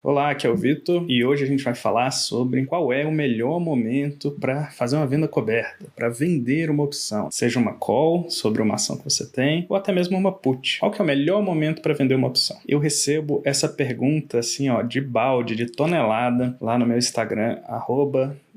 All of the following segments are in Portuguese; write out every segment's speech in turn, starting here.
Olá, aqui é o Vitor e hoje a gente vai falar sobre qual é o melhor momento para fazer uma venda coberta, para vender uma opção, seja uma call sobre uma ação que você tem ou até mesmo uma put. Qual que é o melhor momento para vender uma opção? Eu recebo essa pergunta assim, de balde, de tonelada lá no meu Instagram,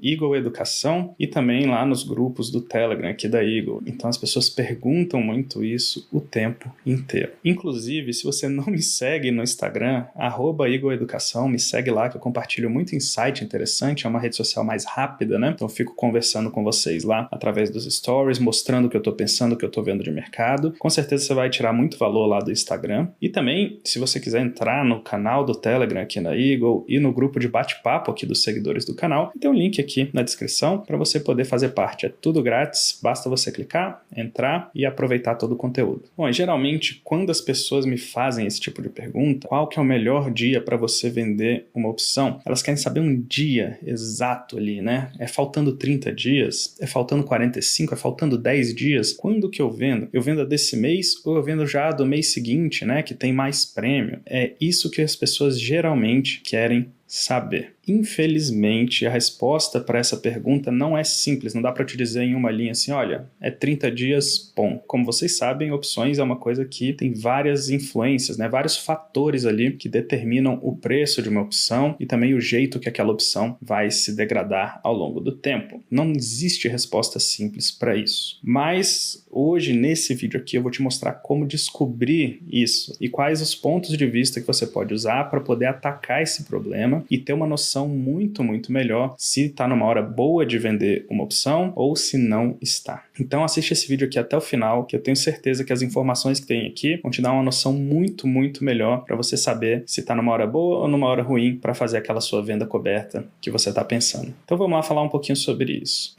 Eagle Educação, e também lá nos grupos do Telegram aqui da Eagle. Então as pessoas perguntam muito isso o tempo inteiro. Inclusive, se você não me segue no Instagram, @Eagle Educação, me segue lá que eu compartilho muito insight interessante, é uma rede social mais rápida, né? Então eu fico conversando com vocês lá através dos stories, mostrando o que eu tô pensando, o que eu tô vendo de mercado. Com certeza você vai tirar muito valor lá do Instagram. E também, se você quiser entrar no canal do Telegram aqui na Eagle e no grupo de bate-papo aqui dos seguidores do canal, tem um link aqui na descrição para você poder fazer parte. É tudo grátis, basta você clicar, entrar e aproveitar todo o conteúdo. Bom, e geralmente quando as pessoas me fazem esse tipo de pergunta, qual que é o melhor dia para você vender uma opção? Elas querem saber um dia exato ali, né? É faltando 30 dias? É faltando 45? É faltando 10 dias? Quando que eu vendo? Eu vendo desse mês ou eu vendo já do mês seguinte, né? Que tem mais prêmio? É isso que as pessoas geralmente querem saber. Infelizmente, a resposta para essa pergunta não é simples, não dá para te dizer em uma linha assim, olha, é 30 dias, bom. Como vocês sabem, opções é uma coisa que tem várias influências, né? Vários fatores ali que determinam o preço de uma opção e também o jeito que aquela opção vai se degradar ao longo do tempo. Não existe resposta simples para isso. Mas hoje, nesse vídeo aqui, eu vou te mostrar como descobrir isso e quais os pontos de vista que você pode usar para poder atacar esse problema e ter uma noção muito melhor se está numa hora boa de vender uma opção ou se não está. Então assiste esse vídeo aqui até o final, que eu tenho certeza que as informações que tem aqui vão te dar uma noção muito melhor para você saber se está numa hora boa ou numa hora ruim para fazer aquela sua venda coberta que você está pensando. Então vamos lá falar um pouquinho sobre isso. O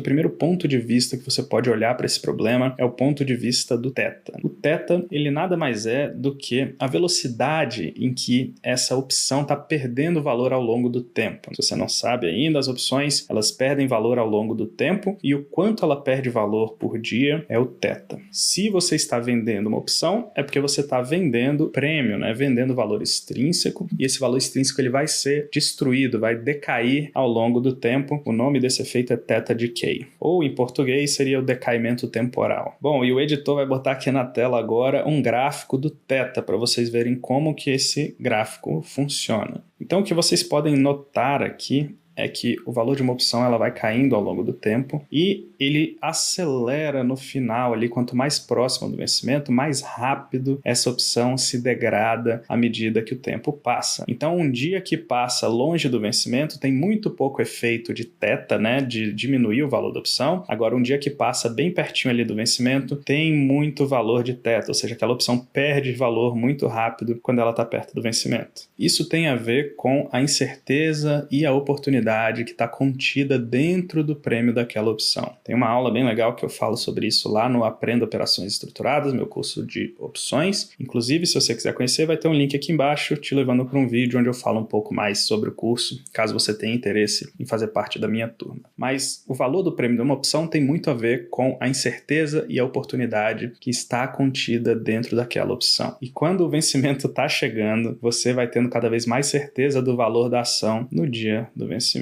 primeiro ponto de vista que você pode olhar para esse problema é o ponto de vista do θ. O θ, ele nada mais é do que a velocidade em que essa opção está perdendo valor ao longo do tempo. Se você não sabe ainda, as opções elas perdem valor ao longo do tempo e o quanto ela perde valor por dia é o θ. Se você está vendendo uma opção, é porque você está vendendo prêmio, né? Vendendo valor extrínseco, e esse valor extrínseco ele vai ser destruído, vai decair ao longo do tempo. O nome desse efeito é θ decay, ou em português seria o decaimento temporal. Bom, e o editor vai botar aqui na tela agora um gráfico do θ para vocês verem como que esse gráfico funciona. Então o que vocês podem notar aqui é que o valor de uma opção ela vai caindo ao longo do tempo e ele acelera no final ali, quanto mais próximo do vencimento, mais rápido essa opção se degrada à medida que o tempo passa. Então um dia que passa longe do vencimento tem muito pouco efeito de θ, né, de diminuir o valor da opção. Agora um dia que passa bem pertinho ali do vencimento tem muito valor de θ, ou seja, aquela opção perde valor muito rápido quando ela está perto do vencimento. Isso tem a ver com a incerteza e a oportunidade que está contida dentro do prêmio daquela opção. Tem uma aula bem legal que eu falo sobre isso lá no Aprenda Operações Estruturadas, meu curso de opções. Inclusive, se você quiser conhecer, vai ter um link aqui embaixo te levando para um vídeo onde eu falo um pouco mais sobre o curso, caso você tenha interesse em fazer parte da minha turma. Mas o valor do prêmio de uma opção tem muito a ver com a incerteza e a oportunidade que está contida dentro daquela opção. E quando o vencimento está chegando, você vai tendo cada vez mais certeza do valor da ação no dia do vencimento.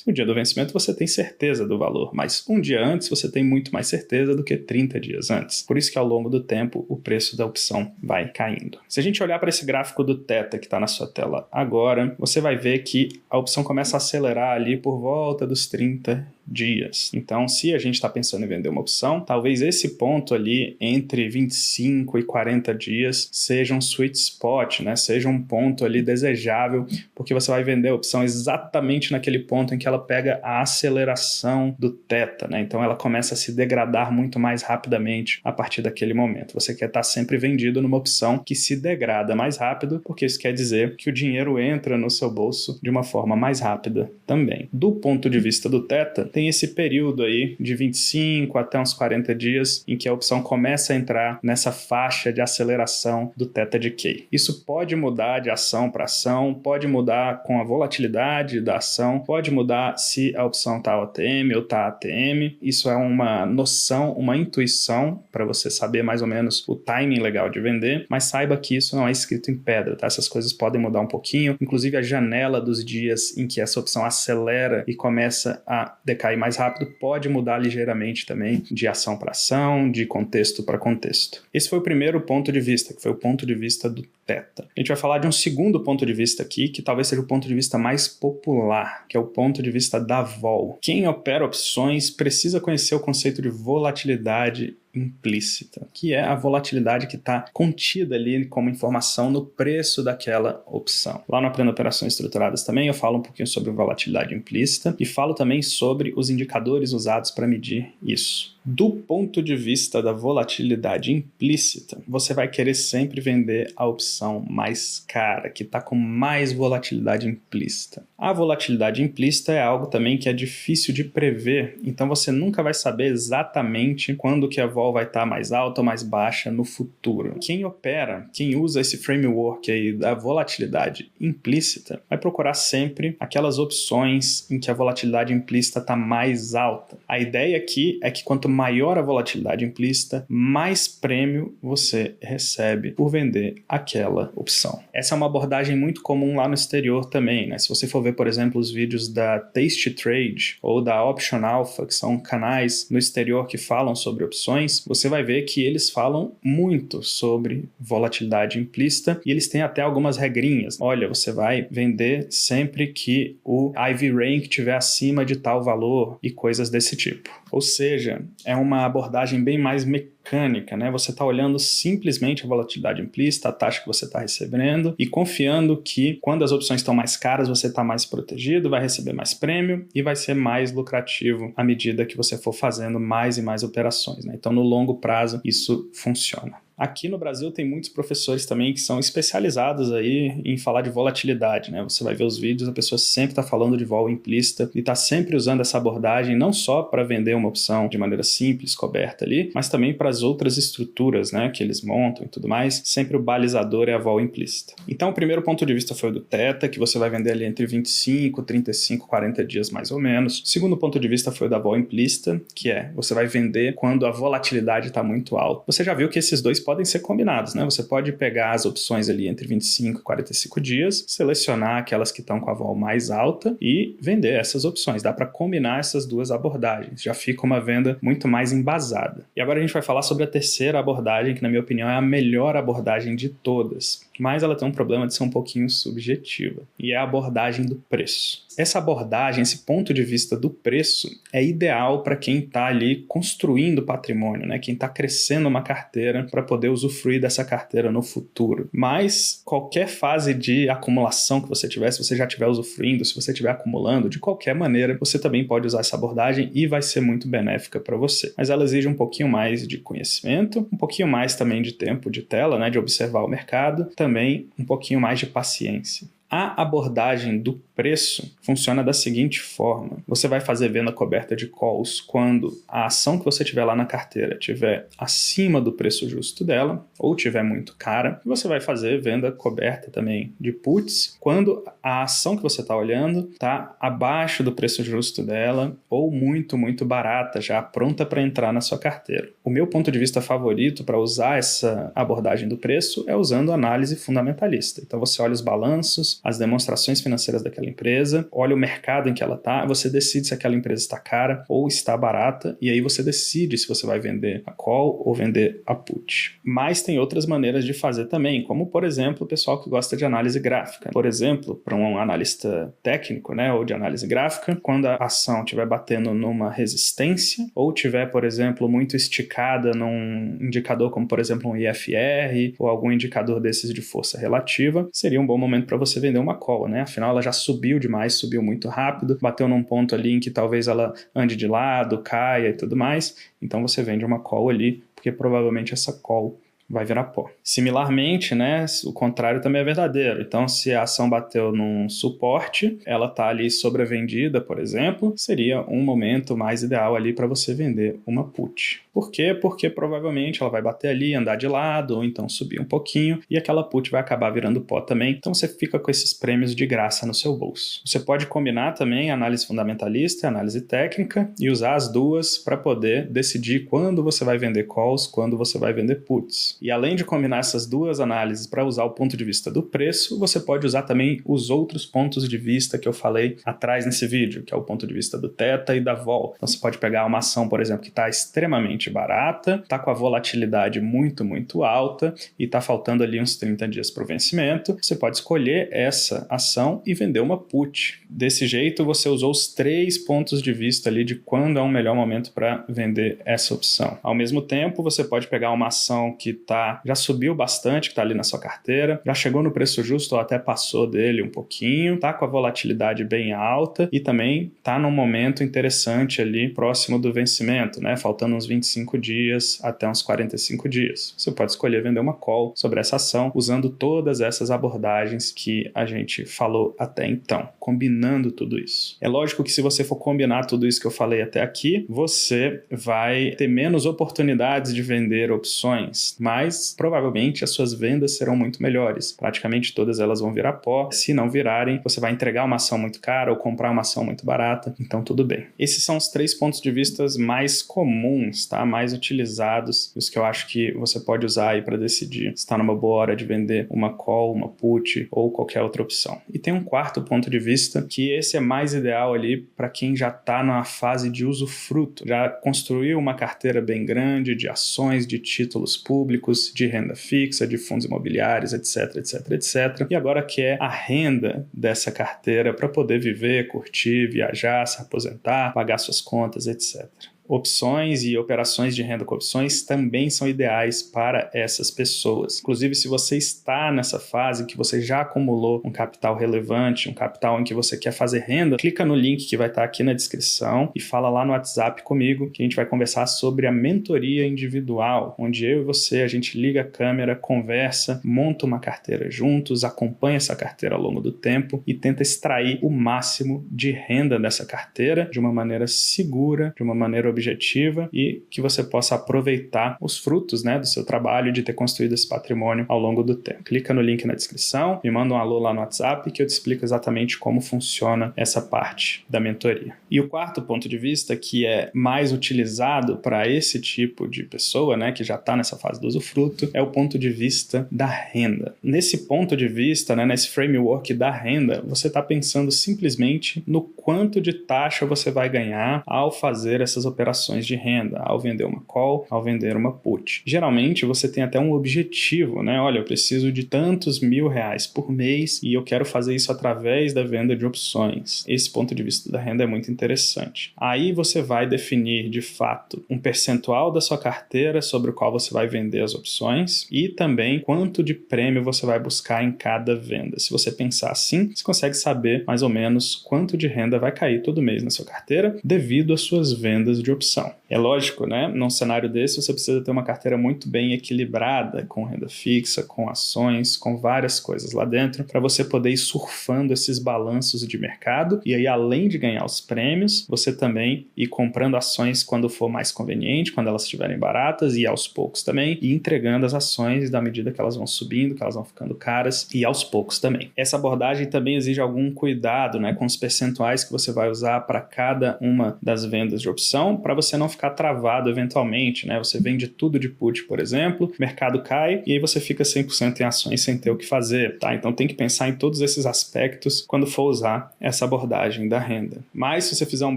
No dia do vencimento você tem certeza do valor, mas um dia antes você tem muito mais certeza do que 30 dias antes. Por isso que ao longo do tempo o preço da opção vai caindo. Se a gente olhar para esse gráfico do θ que está na sua tela agora, você vai ver que a opção começa a acelerar ali por volta dos 30 dias. Então, se a gente está pensando em vender uma opção, talvez esse ponto ali entre 25 e 40 dias seja um sweet spot, né? Seja um ponto ali desejável, porque você vai vender a opção exatamente naquele ponto em que ela pega a aceleração do θ, né? Então ela começa a se degradar muito mais rapidamente a partir daquele momento. Você quer estar sempre vendido numa opção que se degrada mais rápido, porque isso quer dizer que o dinheiro entra no seu bolso de uma forma mais rápida também. Do ponto de vista do θ, tem esse período aí de 25 até uns 40 dias em que a opção começa a entrar nessa faixa de aceleração do Theta Decay. Isso pode mudar de ação para ação, pode mudar com a volatilidade da ação, pode mudar se a opção está OTM ou está ATM. Isso é uma noção, uma intuição para você saber mais ou menos o timing legal de vender, mas saiba que isso não é escrito em pedra, tá? Essas coisas podem mudar um pouquinho, inclusive a janela dos dias em que essa opção acelera e começa a decair mais rápido pode mudar ligeiramente também de ação para ação, de contexto para contexto. Esse foi o primeiro ponto de vista, que foi o ponto de vista do Theta. A gente vai falar de um segundo ponto de vista aqui, que talvez seja o ponto de vista mais popular, que é o ponto de vista da vol. Quem opera opções precisa conhecer o conceito de volatilidade implícita, que é a volatilidade que está contida ali como informação no preço daquela opção. Lá no Aprenda Operações Estruturadas também eu falo um pouquinho sobre volatilidade implícita e falo também sobre os indicadores usados para medir isso. Do ponto de vista da volatilidade implícita, você vai querer sempre vender a opção mais cara, que está com mais volatilidade implícita. A volatilidade implícita é algo também que é difícil de prever, então você nunca vai saber exatamente quando que a vol vai estar mais alta ou mais baixa no futuro. Quem opera, quem usa esse framework aí da volatilidade implícita, vai procurar sempre aquelas opções em que a volatilidade implícita está mais alta. A ideia aqui é que quanto maior a volatilidade implícita, mais prêmio você recebe por vender aquela opção. Essa é uma abordagem muito comum lá no exterior também, né? Se você for ver, por exemplo, os vídeos da Tastytrade Trade ou da Option Alpha, que são canais no exterior que falam sobre opções, você vai ver que eles falam muito sobre volatilidade implícita e eles têm até algumas regrinhas. Olha, você vai vender sempre que o IV rank estiver acima de tal valor e coisas desse tipo. Ou seja, é uma abordagem bem mais mecânica, né? Você está olhando simplesmente a volatilidade implícita, a taxa que você está recebendo e confiando que quando as opções estão mais caras, você está mais protegido, vai receber mais prêmio e vai ser mais lucrativo à medida que você for fazendo mais e mais operações, né? Então, no longo prazo, isso funciona. Aqui no Brasil tem muitos professores também que são especializados aí em falar de volatilidade, né? Você vai ver os vídeos, a pessoa sempre está falando de vol implícita e está sempre usando essa abordagem não só para vender uma opção de maneira simples, coberta ali, mas também para as outras estruturas, né, que eles montam e tudo mais. Sempre o balizador é a vol implícita. Então o primeiro ponto de vista foi o do Theta, que você vai vender ali entre 25, 35, 40 dias mais ou menos. O segundo ponto de vista foi o da vol implícita, que é você vai vender quando a volatilidade está muito alta. Você já viu que esses dois podem ser combinados, né? Você pode pegar as opções ali entre 25 e 45 dias, selecionar aquelas que estão com a vol mais alta e vender essas opções. Dá para combinar essas duas abordagens. Já fica uma venda muito mais embasada. E agora a gente vai falar sobre a terceira abordagem, que na minha opinião é a melhor abordagem de todas, mas ela tem um problema de ser um pouquinho subjetiva, e é a abordagem do preço. Essa abordagem, esse ponto de vista do preço é ideal para quem está ali construindo patrimônio, né? Quem está crescendo uma carteira para poder usufruir dessa carteira no futuro. Mas qualquer fase de acumulação que você tiver, se você já estiver usufruindo, se você estiver acumulando, de qualquer maneira, você também pode usar essa abordagem e vai ser muito benéfica para você. Mas ela exige um pouquinho mais de conhecimento, um pouquinho mais também de tempo de tela, né? De observar o mercado, também um pouquinho mais de paciência. A abordagem do preço funciona da seguinte forma. Você vai fazer venda coberta de calls quando a ação que você tiver lá na carteira estiver acima do preço justo dela ou estiver muito cara. E você vai fazer venda coberta também de puts quando a ação que você está olhando está abaixo do preço justo dela ou muito, muito barata, já pronta para entrar na sua carteira. O meu ponto de vista favorito para usar essa abordagem do preço é usando análise fundamentalista. Então você olha os balanços, as demonstrações financeiras daquela empresa, olha o mercado em que ela está, você decide se aquela empresa está cara ou está barata, e aí você decide se você vai vender a call ou vender a put. Mas tem outras maneiras de fazer também, como por exemplo o pessoal que gosta de análise gráfica. Por exemplo, para um analista técnico, né, ou de análise gráfica, quando a ação estiver batendo numa resistência ou estiver, por exemplo, muito esticada num indicador como por exemplo um IFR ou algum indicador desses de força relativa, seria um bom momento para você vender uma call, né? Afinal, ela já subiu demais, subiu muito rápido, bateu num ponto ali em que talvez ela ande de lado, caia e tudo mais. Então você vende uma call ali, porque provavelmente essa call vai virar pó. Similarmente, né, o contrário também é verdadeiro. Então, se a ação bateu num suporte, ela está ali sobrevendida, por exemplo, seria um momento mais ideal ali para você vender uma put. Por quê? Porque provavelmente ela vai bater ali, andar de lado, ou então subir um pouquinho, e aquela put vai acabar virando pó também. Então, você fica com esses prêmios de graça no seu bolso. Você pode combinar também análise fundamentalista e análise técnica e usar as duas para poder decidir quando você vai vender calls, quando você vai vender puts. E além de combinar essas duas análises para usar o ponto de vista do preço, você pode usar também os outros pontos de vista que eu falei atrás nesse vídeo, que é o ponto de vista do theta e da vol. Então você pode pegar uma ação, por exemplo, que está extremamente barata, está com a volatilidade muito, muito alta e está faltando ali uns 30 dias para o vencimento. Você pode escolher essa ação e vender uma put. Desse jeito, você usou os 3 pontos de vista ali de quando é um melhor momento para vender essa opção. Ao mesmo tempo, você pode pegar uma ação que já subiu bastante, que está ali na sua carteira, já chegou no preço justo ou até passou dele um pouquinho, está com a volatilidade bem alta e também está num momento interessante ali próximo do vencimento, né? Faltando uns 25 dias até uns 45 dias. Você pode escolher vender uma call sobre essa ação usando todas essas abordagens que a gente falou até então, combinando tudo isso. É lógico que se você for combinar tudo isso que eu falei até aqui, você vai ter menos oportunidades de vender opções, mas provavelmente as suas vendas serão muito melhores. Praticamente todas elas vão virar pó. Se não virarem, você vai entregar uma ação muito cara ou comprar uma ação muito barata, então tudo bem. Esses são os 3 pontos de vista mais comuns, tá? Mais utilizados, os que eu acho que você pode usar aí para decidir se está numa boa hora de vender uma call, uma put ou qualquer outra opção. E tem um quarto ponto de vista, que esse é mais ideal ali para quem já está na fase de usufruto, já construiu uma carteira bem grande de ações, de títulos públicos, de renda fixa, de fundos imobiliários, etc, etc, etc. E agora quer a renda dessa carteira para poder viver, curtir, viajar, se aposentar, pagar suas contas, etc. Opções e operações de renda com opções também são ideais para essas pessoas. Inclusive, se você está nessa fase que você já acumulou um capital relevante, um capital em que você quer fazer renda, clica no link que vai estar aqui na descrição e fala lá no WhatsApp comigo que a gente vai conversar sobre a mentoria individual, onde eu e você, a gente liga a câmera, conversa, monta uma carteira juntos, acompanha essa carteira ao longo do tempo e tenta extrair o máximo de renda dessa carteira de uma maneira segura, de uma maneira objetiva e que você possa aproveitar os frutos, né, do seu trabalho de ter construído esse patrimônio ao longo do tempo. Clica no link na descrição, me manda um alô lá no WhatsApp que eu te explico exatamente como funciona essa parte da mentoria. E o quarto ponto de vista, que é mais utilizado para esse tipo de pessoa, né, que já está nessa fase do usufruto, é o ponto de vista da renda. Nesse ponto de vista, né, nesse framework da renda, você está pensando simplesmente no quanto de taxa você vai ganhar ao fazer essas operações de renda, ao vender uma call, ao vender uma put. Geralmente você tem até um objetivo, né? Olha, eu preciso de tantos R$1.000 por mês e eu quero fazer isso através da venda de opções. Esse ponto de vista da renda é muito interessante. Aí você vai definir, de fato, um percentual da sua carteira sobre o qual você vai vender as opções e também quanto de prêmio você vai buscar em cada venda. Se você pensar assim, você consegue saber mais ou menos quanto de renda vai cair todo mês na sua carteira devido às suas vendas de opção. É lógico, né? Num cenário desse, você precisa ter uma carteira muito bem equilibrada, com renda fixa, com ações, com várias coisas lá dentro, para você poder ir surfando esses balanços de mercado e aí, além de ganhar os prêmios, você também ir comprando ações quando for mais conveniente, quando elas estiverem baratas e aos poucos também, e entregando as ações da medida que elas vão subindo, que elas vão ficando caras e aos poucos também. Essa abordagem também exige algum cuidado, né, com os percentuais que você vai usar para cada uma das vendas de opção, para você não ficar travado eventualmente, né? Você vende tudo de put, por exemplo, o mercado cai e aí você fica 100% em ações sem ter o que fazer, tá? Então tem que pensar em todos esses aspectos quando for usar essa abordagem da renda. Mas se você fizer um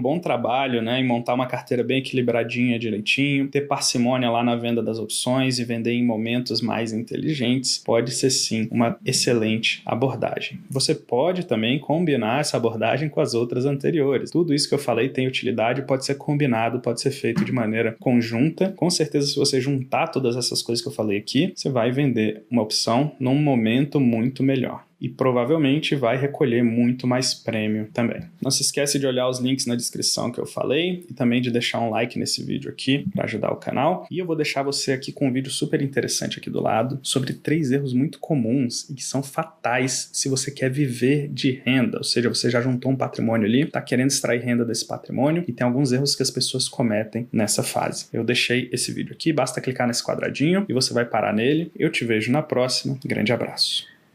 bom trabalho, né, em montar uma carteira bem equilibradinha, direitinho, ter parcimônia lá na venda das opções e vender em momentos mais inteligentes, pode ser sim uma excelente abordagem. Você pode também combinar essa abordagem com as outras anteriores. Tudo isso que eu falei tem utilidade, pode ser combinado, pode ser feito de maneira conjunta. Com certeza, se você juntar todas essas coisas que eu falei aqui, você vai vender uma opção num momento muito melhor. e provavelmente vai recolher muito mais prêmio também. Não se esquece de olhar os links na descrição que eu falei e também de deixar um like nesse vídeo aqui para ajudar o canal. E eu vou deixar você aqui com um vídeo super interessante aqui do lado sobre 3 erros muito comuns e que são fatais se você quer viver de renda, ou seja, você já juntou um patrimônio ali, está querendo extrair renda desse patrimônio e tem alguns erros que as pessoas cometem nessa fase. Eu deixei esse vídeo aqui, basta clicar nesse quadradinho e você vai parar nele. Eu te vejo na próxima. Grande abraço.